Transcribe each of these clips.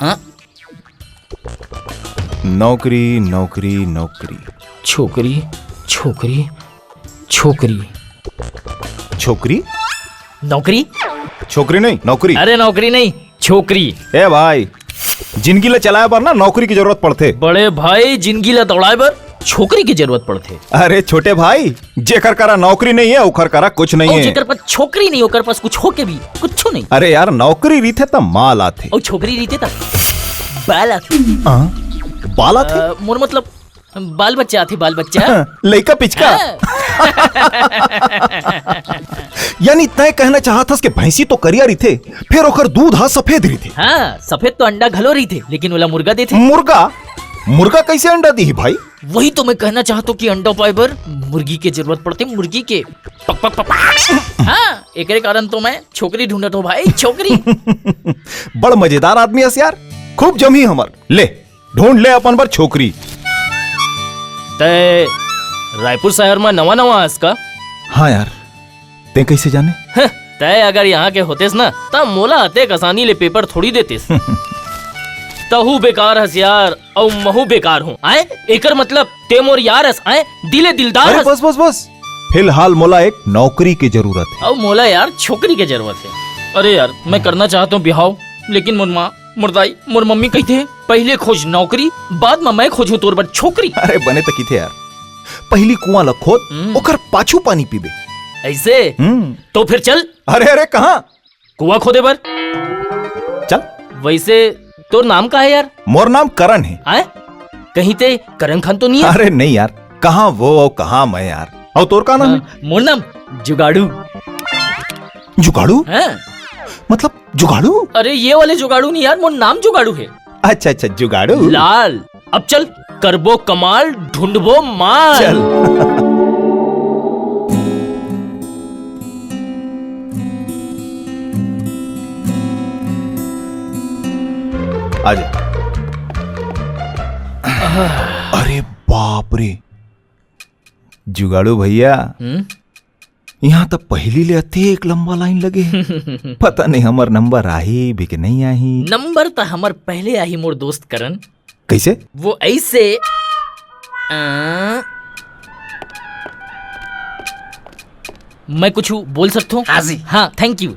हाँ? नौकरी नौकरी नौकरी। छोकरी छोकरी छोकरी छोकरी? नौकरी? छोकरी नहीं, नौकरी। अरे नौकरी नहीं, छोकरी। ए भाई, जिंदगी ला चलाए पर ना नौकरी की जरूरत पड़ते। बड़े भाई, जिंदगी ला दौड़ाए पर छोकरी की जरूरत पड़ते। अरे छोटे भाई, जेकर करा नौकरी नहीं है उखर करा कुछ नहीं है। जेकर पास छोकरी नहीं होकर पास कुछ हो के भी कुछ नहीं। अरे यार, नौकरी रीते तब माल आते और छोकरी रीते तब बाल आते। बाल आते? मोर मतलब बाल बच्चा आते, बाल बच्चा। लइका पिचका। यानी तय कहना चाहत कि भैंसी तो करिया रही थे, फिर ओकर दूध हा सफेद रही थे। हाँ, सफेद तो अंडा घलो रही थे, लेकिन वाला मुर्गा देते। मुर्गा? मुर्गा कैसे अंडा दी भाई? वही तो मैं कहना चाहता हूँ कि अंडा पाए बर मुर्गी के जरूरत पड़ते, मुर्गी के। पक पक पक। हाँ, एकरे कारण तो मैं छोकरी ढूंढत हूँ भाई, छोकरी। बड़ मजेदार आदमी है यार, खूब जमी हमर। ले ढूंढ ले अपन पर छोकरी। तय रायपुर शहर में नवा नवा आस का? हाँ यार, ते कैसे जाने? तय अगर यहाँ के होतेस ना तब मोला आते आसानी ले पेपर थोड़ी देतेस। तहु बेकार हस यार, और महू बेकार हूँ। आए एकर मतलब ते मोर यार हस, आए दिले दिलदार हस। बस बस बस, फिलहाल मोला एक नौकरी की जरूरत है। और मोला यार छोकरी की जरूरत है। अरे यार, मैं करना चाहता हूँ बिहाव, लेकिन मोर माँ मुर्दाई मोर मम्मी कहते हैं पहले खोज नौकरी, बाद में मैं खोजू तोर बर छोकरी। अरे बने तक थे यार, पहली कुआं लखोद ओकर पाछू पानी पीबे। ऐसे? तो फिर चल। अरे अरे कहाँ? कुआं खोदे बर चल। वैसे तोर नाम का है यार? मोर नाम करण है। आए? कहीं ते करण खान तो नहीं है? अरे नहीं यार, कहाँ वो कहाँ मैं यार। और तोर का नाम? मोर नाम जुगाड़ू। जुगाड़ू? हाँ? मतलब जुगाड़ू? अरे ये वाले जुगाड़ू नहीं यार, मोर नाम जुगाड़ू है। अच्छा अच्छा, जुगाड़ू। लाल। अब चल, करबो कमाल, ढूंढबो माल। चल। आजा। अरे बाप रे, जुगाड़ू भैया, यहाँ तो पहली ले अते एक लंबा लाइन लगे। पता नहीं हमार नंबर आही भी कि नहीं आही। नंबर तो हमार पहले आही मोर दोस्त करण। कैसे? वो ऐसे मैं कुछ बोल सकता हूँ? हाँ, थैंक यू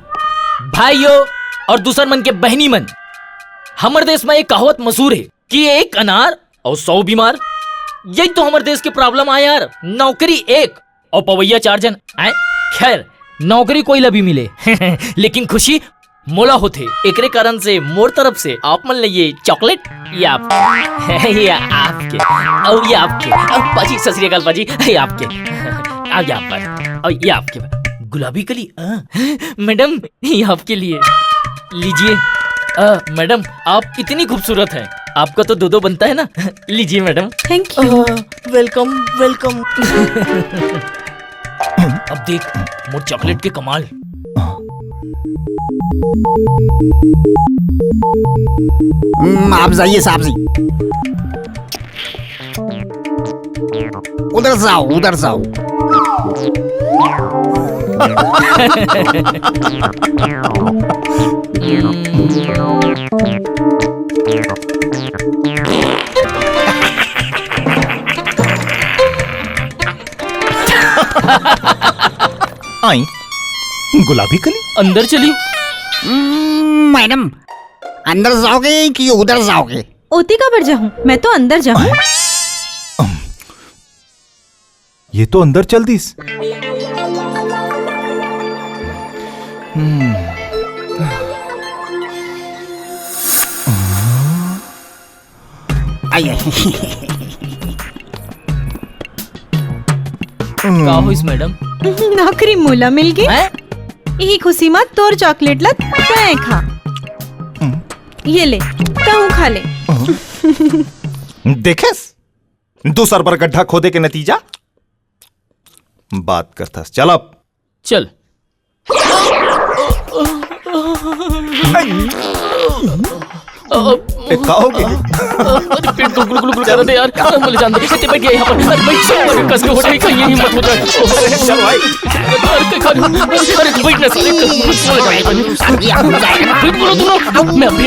भाइयों और दूसर मन के बहनी मन। हमारे देश में एक कहावत मशहूर है कि एक अनार और 100 बीमार। यही तो हमारे देश की प्रॉब्लम है यार। नौकरी एक और पवैया 4 जन आए। खैर, नौकरी कोई लभी मिले लेकिन खुशी मोला होते। एकरे कारण से मोर तरफ से आप मन लिए चॉकलेट। ये आपके ये आपके और ये आपके पाजी, सत श्री अकाल पाजी, ये आपके आ गया आप पर। और ये आपके गुलाबी कली मैडम, ये आपके लिए लीजिए। मैडम, आप इतनी खूबसूरत हैं, आपका तो 2-2 बनता है ना। लीजिए madam. Thank you. Welcome welcome. अब देख मोर चॉकलेट के कमाल। आप जाइए साहब जी, उधर जाओ उधर जाओ। आई गुलाबी कली अंदर चली। मैडम, अंदर जाओगे कि उधर जाओगे? ओती का बढ़ जाऊं, मैं तो अंदर जाऊं। ये तो अंदर चल दीस। का होइस मैडम? नौकरी मोला मिल गई। हैं? यही खुशी में तोर चॉकलेट ला तय खा। ये ले, तू खा ले। देखेस दूसर पर गड्ढा खोदे के नतीजा बात करता। चल अब चल। खाओगे? अरे पेट तो गुलगुल गुल कर रहा है यार। मुझे जान दो, इतने बैठ गया यहाँ पर। अरे भाई सब कस के उठ गई, कहीं हिम्मत हो जाए। चल भाई। अरे खा अरे बैठ ना साले, अभी आप जाएगा ना। बोलो तुम, मैं अभी